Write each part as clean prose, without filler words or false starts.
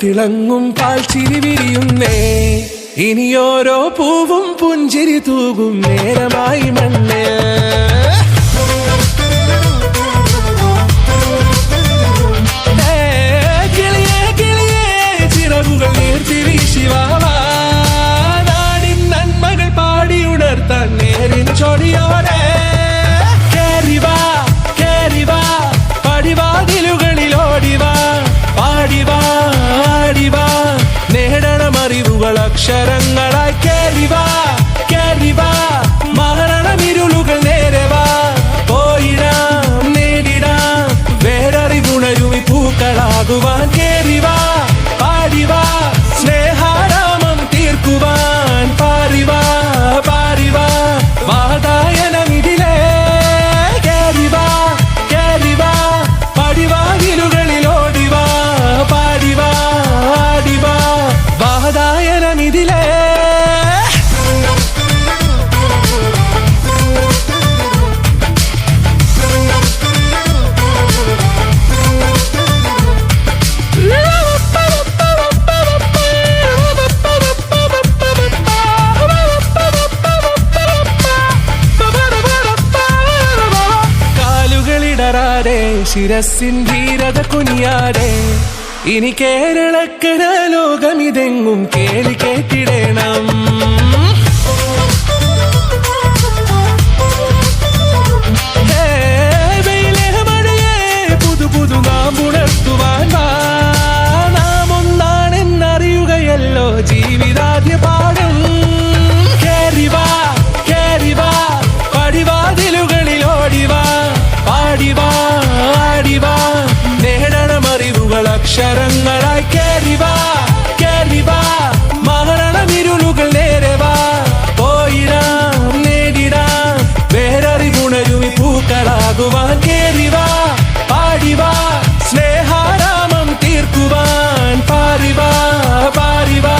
തിളങ്ങും പാൽച്ചിരി വിരിയുന്നേ ഇനിയോരോ പൂവും പുഞ്ചിരി തൂകും നേരമായി മണ്ണ് കിളിയേ കിളിയേ ചിറകുകൾ നീർത്തിവീശി വാവാ നാടിൻ നന്മകൾ പാടിയുണർത്താൻ നേരിൻ ചൊടിയോടെ കേറിവാ കേറിവാ പടിവാതിലുകളിൽ ഓടിവാ പാടിവാ ആടിവാ നേടണമറിവുകൾ അക്ഷരങ്ങളായി കേറിവാ കേറിവാ മരണമിരുളുകൾ നേരെവാ പോയിടാം നേടിടാം വേററിവുണരുമി പൂക്കളാകുവാൻ കേറിവാ പാടിവാ സ്നേഹാരാമം തീർക്കുവാൻ പാറിവാ പാറിവാ വാതായനമിതിലേ കേറിവാ കേറിവാ പടിവാതിലുകളിൽ ഓടിവാ പാടിവാ ആടിവാ വാതായനമിതിലേ ശിരസിൻ ധീരത കുനിയാടെ ഇനി കേരളക്കര ലോകമിതെങ്ങും കേളി കേട്ടിടണം മഴയെ പുതു പുതു നാം ഉണർത്തുവാൻ നാം ഒന്നാണെന്നറിയുകയല്ലോ ജീവിതാദ്യ പാഠം കേറിവാ കേറിവാ പടിവാതിലുകളിൽ ഓടിവാ പാടിവാ ആടിവാ നേടണമറിവുകൾ അക്ഷരങ്ങളായി കേറിവാ കേറിവാ മരണമിരുളുകൾ നേരെവാ പോയിടാം നേടിടാം വേററിവുണരുമി പൂക്കളാകുവാൻ കേറിവാ പാടിവാ സ്നേഹാരാമം തീർക്കുവാൻ പാറിവാ പാറിവാ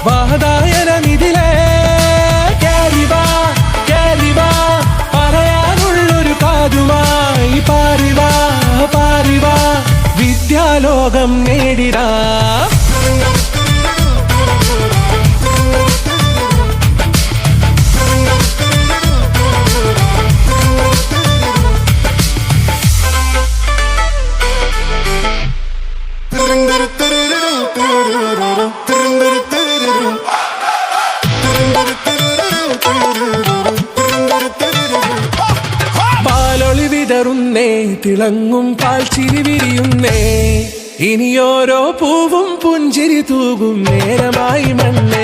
വാതായനമിതിലേ കേറിവാ കേറിവാ പറയാനുള്ളൊരു കാതുമായി പാറിവാ പാറിവാ വിദ്യാലോകം നേടിടാം വിതറുന്നേ തിളങ്ങും പാൽച്ചിരി വിരിയുന്നേ ഇനിയോരോ പൂവും പുഞ്ചിരി തൂകും നേരമായി മണ്ണ്